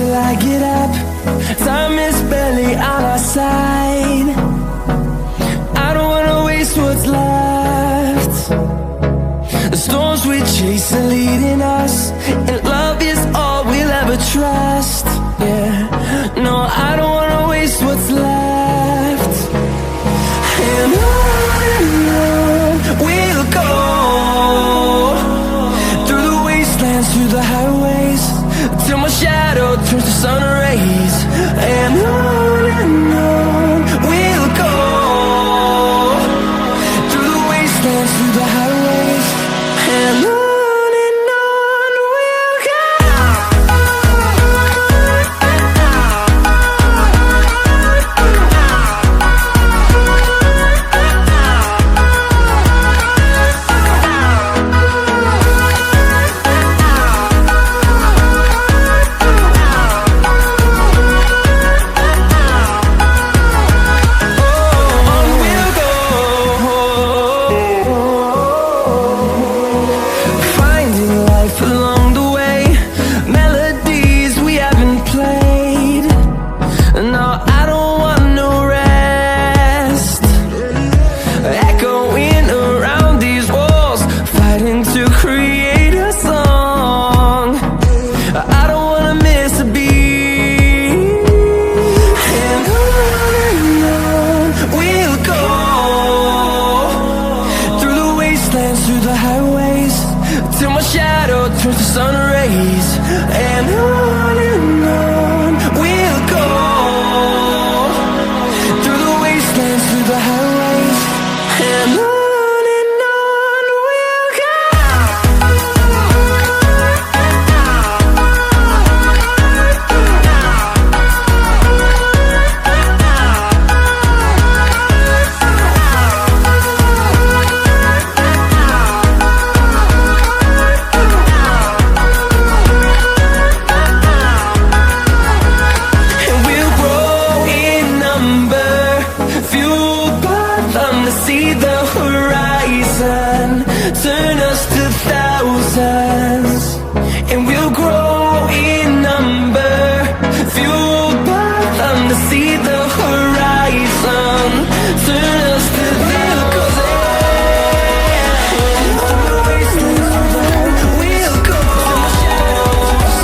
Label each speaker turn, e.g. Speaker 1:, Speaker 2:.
Speaker 1: till I get up. Time is barely on our side. I don't wanna waste what's left. The storms we chase are leading us, and love is all we'll ever trust. Yeah, no, I don't wanna waste what's left. And on we'll go, through the wastelands, through the highways, till my shadow turns to sun rays.